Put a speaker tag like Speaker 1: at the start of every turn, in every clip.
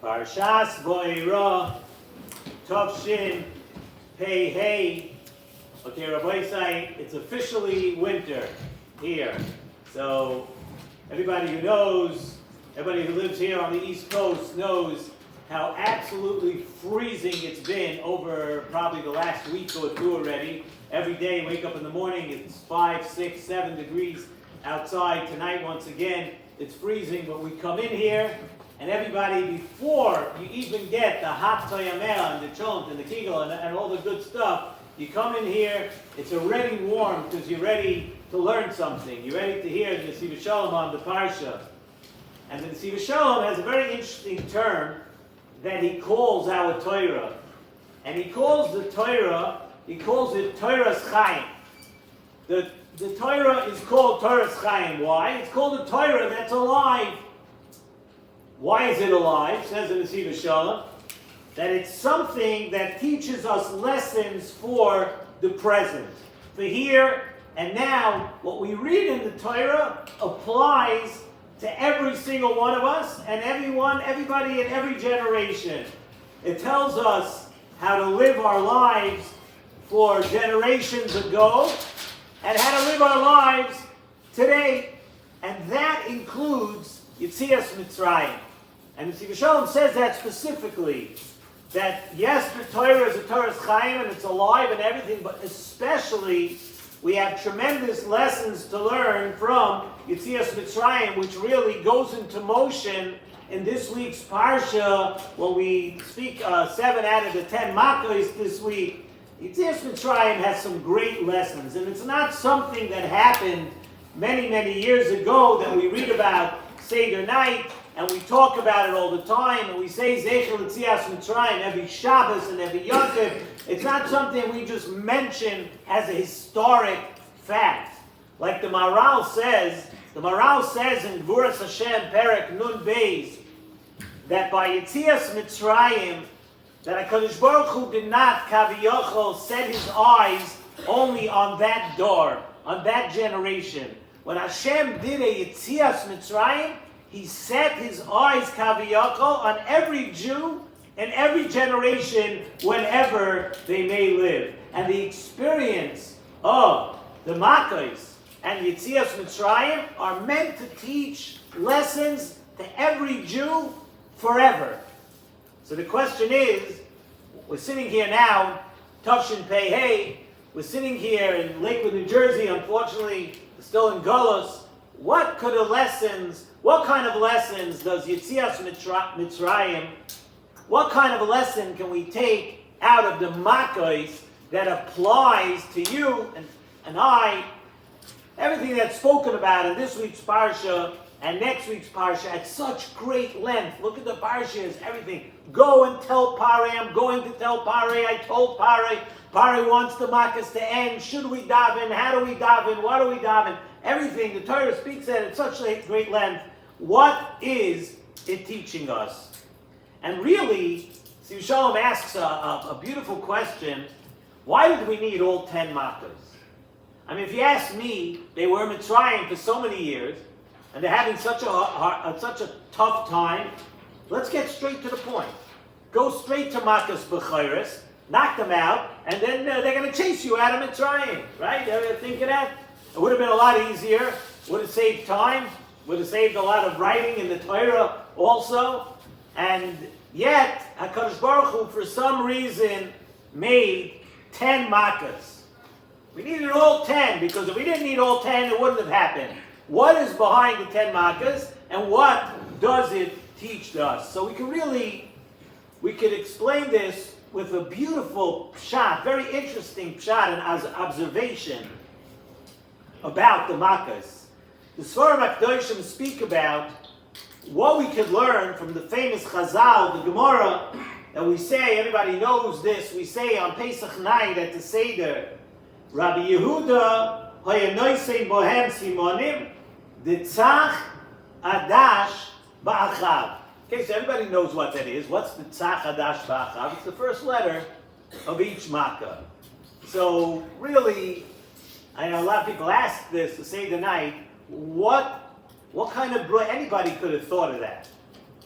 Speaker 1: Parshas Vaeira, Tov Pei Hey. Okay, Rabbi say it's officially winter here. So everybody who knows, everybody who lives here on the East Coast knows how absolutely freezing it's been over probably the last week or two already. Every day, wake up in the morning, it's 5, 6, 7 degrees outside. Tonight, once again, it's freezing, but we come in here, and everybody, before you even get the hot toyamel and the chont and the kegel and all the good stuff, you come in here, it's already warm because you're ready to learn something. You're ready to hear the Nesivos Shalom on the Parsha. And the Nesivos Shalom has a very interesting term that he calls our Torah. And he calls the Torah, he calls it Torah's Chaim. The Torah is called Torah's Chaim. Why? It's called a Torah that's alive. Why is it alive? Says the Nesivos Shalom. That it's something that teaches us lessons for the present. For here and now, what we read in the Torah applies to every single one of us and everybody in every generation. It tells us how to live our lives for generations ago and how to live our lives today. And that includes Yetzias Mitzrayim. And Nesivos Shalom says that specifically. That yes, the Torah is a Torah's Chaim and it's alive and everything, but especially we have tremendous lessons to learn from Yetzias Mitzrayim, which really goes into motion in this week's Parsha when we speak 7 out of the 10 Makkos this week. Yetzias Mitzrayim has some great lessons, and it's not something that happened many, many years ago that we read about Seder night, and we talk about it all the time, and we say Zeichel Yetzias Mitzrayim every Shabbos and every Yom Tov. It's not something we just mention as a historic fact. Like the Maharal says in Gvuras Hashem Perek Nun Beis, that by Yetzias Mitzrayim, that HaKadosh Baruch Hu did not, Kaviyachol, set his eyes only on that door, on that generation. When Hashem did a Yetzias Mitzrayim, he set his eyes, Kaviyachol, on every Jew in every generation whenever they may live. And the experience of the Makkos and Yetzias Mitzrayim are meant to teach lessons to every Jew forever. So the question is, we're sitting here now, Tov Pei Hey, we're sitting here in Lakewood, New Jersey, unfortunately, we're still in Golos. What kind of lessons does Yetzias Mitzrayim, what kind of a lesson can we take out of the Makkos that applies to you and I, everything that's spoken about in this week's Parsha and next week's Parsha at such great length. Look at the Parshas, everything. Go and tell Parei, I'm going to tell Parei, I told Parei. Parei wants the Makkos to end. Should we daven? How do we daven? What do we daven? Everything. The Torah speaks at such a great length. What is it teaching us? And really, Nesivos Shalom asks a beautiful question. Why did we need all 10 Makkos? I mean, if you ask me, they were Mitzrayim for so many years, and they're having such a tough time. Let's get straight to the point. Go straight to Makkos B'chayres, knock them out, and then they're going to chase you out of Mitzrayim, right? You ever think of that? It would have been a lot easier. Would have saved time. Would have saved a lot of writing in the Torah also. And yet, HaKadosh Baruch Hu, for some reason, made 10 Makkos. We needed all 10, because if we didn't need all 10, it wouldn't have happened. What is behind the 10 Makkos, and what does it teach us? So we could explain this with a beautiful pshat, very interesting pshat and observation about the Makkos. The Sfarim HaKadoshim speak about what we could learn from the famous Chazal, the Gemara, that we say, everybody knows this, we say on Pesach night at the Seder, Rabbi Yehuda hayanoisei bohem simonim ditzach adash ba'achav. Okay, so everybody knows what that is. What's the tzach adash ba'achav? It's the first letter of each makkah. So really, I know a lot of people ask this to say tonight, what kind of anybody could have thought of that?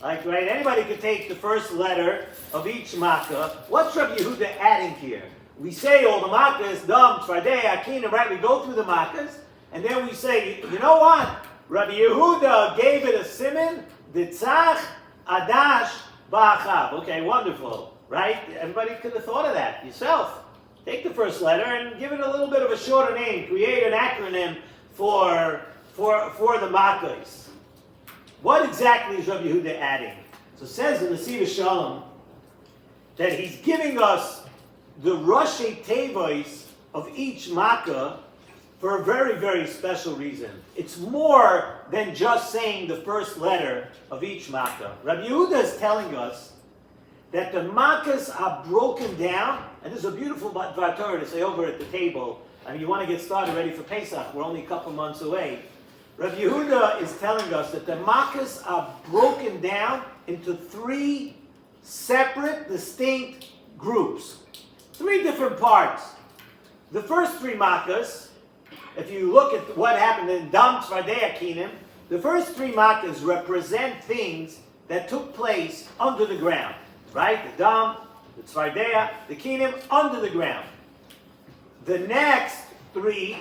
Speaker 1: Like, right, anybody could take the first letter of each makkah. What's Rabbi Yehuda adding here? We say all the makkahs, Dam, Tzvardei, Akinim, right? We go through the makkahs, and then we say, you know what? Rabbi Yehuda gave it a siman, Ditzach, Adash, Ba'achav. Okay, wonderful, right? Everybody could have thought of that yourself. Take the first letter and give it a little bit of a shorter name. Create an acronym for the makkahs. What exactly is Rabbi Yehuda adding? So it says in the Nesivos Shalom that he's giving us the Rashi Tevois of each makkah for a very, very special reason. It's more than just saying the first letter of each makkah. Rabbi Yehuda is telling us that the makkahs are broken down, and there's a beautiful Dvar Torah to say over at the table. I mean, you want to get started ready for Pesach. We're only a couple months away. Rabbi Yehuda is telling us that the makkahs are broken down into 3 separate, distinct groups. 3 different parts. The first 3 makkahs, if you look at what happened in Dam, Tzvardei, Akinim, the first 3 makkahs represent things that took place under the ground. Right? The Dam, the Tzvardei, the Akinim, under the ground. The next 3,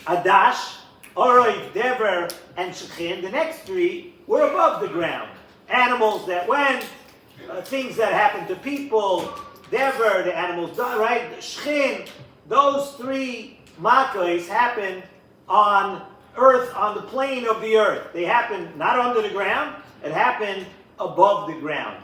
Speaker 1: Adash, Oroiv, Dever, and Shechin, the next 3 were above the ground. Animals that went, things that happened to people, Dever, the animals died, right? Shechin, those 3 makkahs happened on earth, on the plane of the earth. They happened not under the ground, it happened above the ground.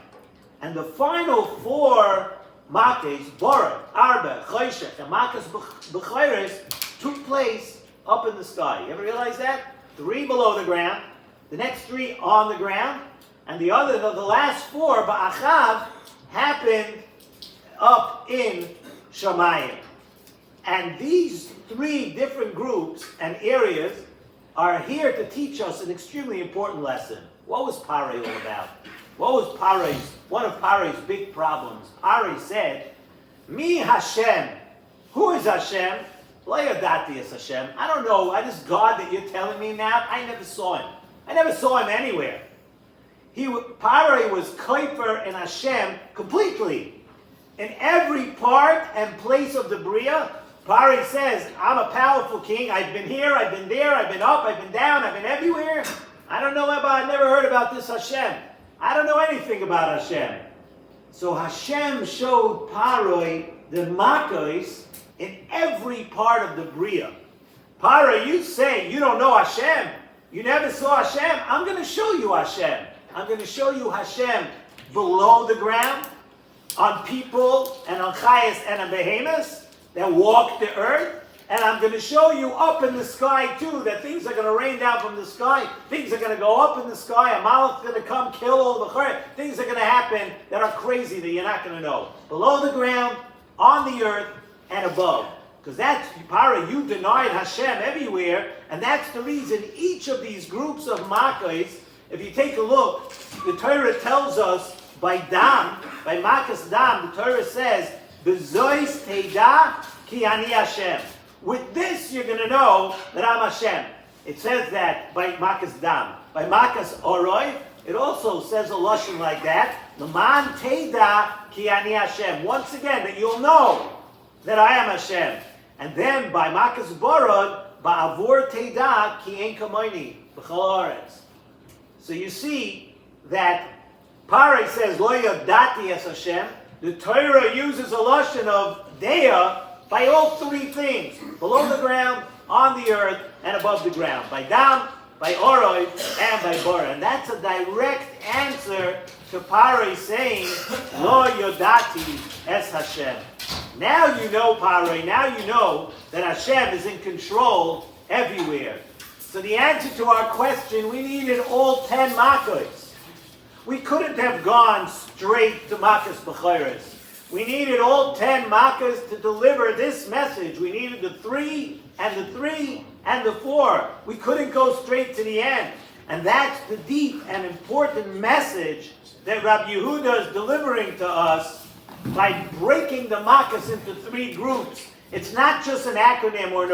Speaker 1: And the final 4 makkahs, Bora, Arba, Choshech, and Makkahs B'chayres, took place up in the sky. You ever realize that? 3 below the ground, the next 3 on the ground, and the last 4, Ba'achav, happened up in Shamayim. And these 3 different groups and areas are here to teach us an extremely important lesson. What was Parai all about? What was one of Parai's big problems? Parai said, Mi Hashem. Who is Hashem? Lo yadati es Hashem. I don't know. This God that you're telling me now, I never saw him. I never saw him anywhere. Parai was kofer in Hashem completely. In every part and place of the Bria, Parai says, I'm a powerful king. I've been here, I've been there, I've been up, I've been down, I've been everywhere. I don't know about, I've never heard about this Hashem. I don't know anything about Hashem. So Hashem showed Parai the makkahs in every part of the Bria. Parai, you say you don't know Hashem. You never saw Hashem. I'm going to show you Hashem. I'm going to show you Hashem below the ground, on people and on chayas and on behemoths that walk the earth. And I'm going to show you up in the sky too, that things are going to rain down from the sky. Things are going to go up in the sky. A malach is going to come kill all the chayas. Things are going to happen that are crazy that you're not going to know. Below the ground, on the earth, and above. Because that's, Parai, you denied Hashem everywhere. And that's the reason each of these groups of makkahs, if you take a look, the Torah tells us by Dam, by Makkahs Dam, the Torah says, B'zois teida ki ani Hashem. With this, you're going to know that I'm Hashem. It says that by Makkahs Dam. By Makkahs Oroi, it also says a lashon like that. L'man teida ki ani Hashem. Once again, that you'll know that I am Hashem. And then by Makkahs Borod, ba'avur teida ki ein kamoini b'chol haaretz. So you see that Parai says, Lo yadati es Hashem. The Torah uses a lashon of deya by all 3 things. Below the ground, on the earth, and above the ground. By Dam, by Oroi, and by Bora. And that's a direct answer to Parai saying, Lo yodati es Hashem. Now you know, Parai, now you know that Hashem is in control everywhere. So the answer to our question, we needed all 10 makkahs. We couldn't have gone straight to Makkahs B'chayres. We needed all 10 makkahs to deliver this message. We needed the 3 and the 3 and the 4. We couldn't go straight to the end. And that's the deep and important message that Rabbi Yehuda is delivering to us by breaking the makkahs into 3 groups. It's not just an acronym or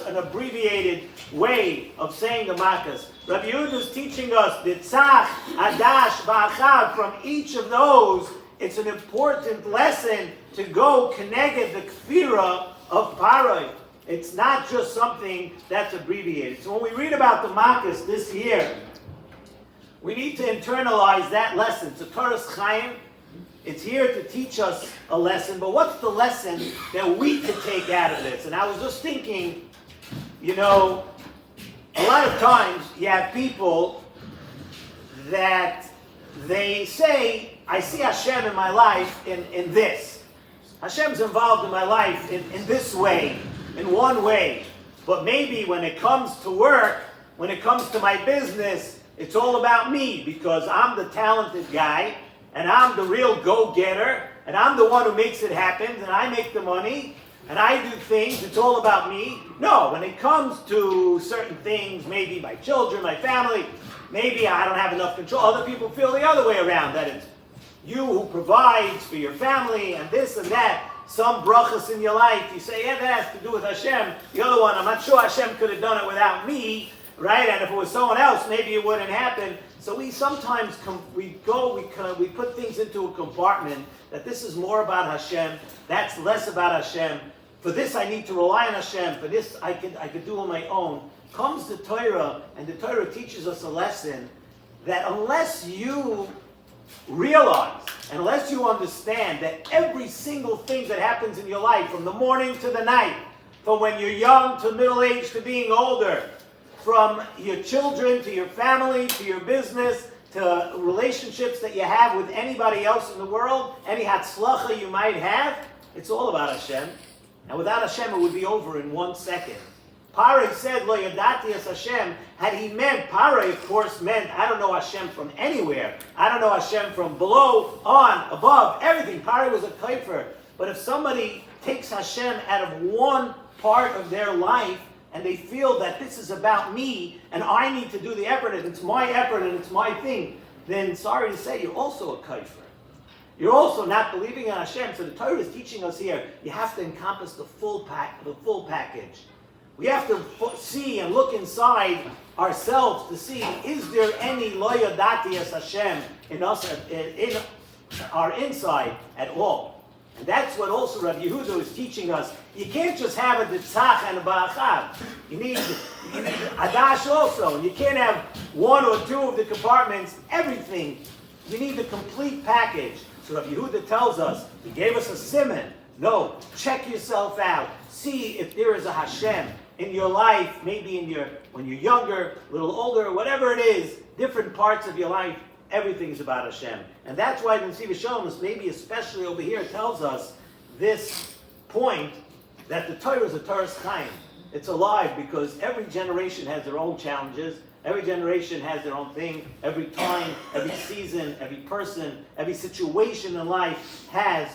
Speaker 1: an abbreviated way of saying the makkahs. Rabbi Yehuda is teaching us the tzach, adash, va'achav. From each of those, it's an important lesson to go connected the kfira of Paroi. It's not just something that's abbreviated. So when we read about the Makkos this year, we need to internalize that lesson. It's a Torah's Chaim. It's here to teach us a lesson. But what's the lesson that we could take out of this? And I was just thinking, you know, a lot of times you have people that they say, I see Hashem in my life in this. Hashem's involved in my life in this way, in one way. But maybe when it comes to work, when it comes to my business, it's all about me because I'm the talented guy and I'm the real go-getter and I'm the one who makes it happen and I make the money and I do things. It's all about me. No, when it comes to certain things, maybe my children, my family, maybe I don't have enough control. Other people feel the other way around, that it's you who provides for your family and this and that. Some brachas in your life, you say, yeah, that has to do with Hashem. The other one, I'm not sure Hashem could have done it without me, right? And if it was someone else, maybe it wouldn't happen. So we sometimes we put things into a compartment that this is more about Hashem, that's less about Hashem. For this I need to rely on Hashem. For this I could do on my own. Comes the Torah, and the Torah teaches us a lesson that unless you realize, unless you understand that every single thing that happens in your life, from the morning to the night, from when you're young to middle age to being older, from your children to your family to your business to relationships that you have with anybody else in the world, any hatzlacha you might have, it's all about Hashem. And without Hashem, it would be over in 1 second. Paroi said, Lo yadati es Hashem. Had he meant, Paroi, of course, meant, I don't know Hashem from anywhere. I don't know Hashem from below, on, above, everything. Paroi was a kaifer. But if somebody takes Hashem out of one part of their life, and they feel that this is about me, and I need to do the effort, and it's my effort, and it's my thing, then sorry to say, you're also a kaifer. You're also not believing in Hashem. So the Torah is teaching us here, you have to encompass the full package. We have to see and look inside ourselves to see, is there any lo yadati es Hashem in us, in our inside at all? And that's what also Rabbi Yehuda is teaching us. You can't just have a tzach and a ba'achav. You need adash also. You can't have one or two of the compartments, everything. You need the complete package. So Rabbi Yehuda tells us, he gave us a siman. No, check yourself out. See if there is a Hashem in your life, maybe when you're younger, a little older, whatever it is, different parts of your life, everything is about Hashem. And that's why the Nesivos Shalom, maybe especially over here, tells us this point that the Torah is a Torah's Chaim. It's alive because every generation has their own challenges. Every generation has their own thing. Every time, every season, every person, every situation in life has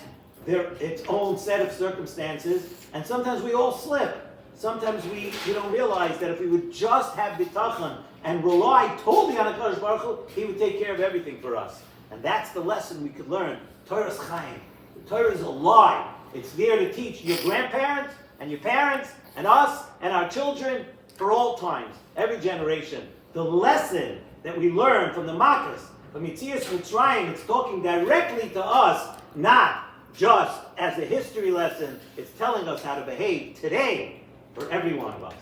Speaker 1: its own set of circumstances. And sometimes we all slip. Sometimes we don't realize that if we would just have bitachon and rely totally on HaKadosh Baruch Hu, He would take care of everything for us. And that's the lesson we could learn. Torah's Chaim. The Torah is alive. It's there to teach your grandparents and your parents and us and our children for all times, every generation. The lesson that we learn from the Makkos, from Yetzias Mitzrayim, it's talking directly to us, not just as a history lesson. It's telling us how to behave today for every one of us.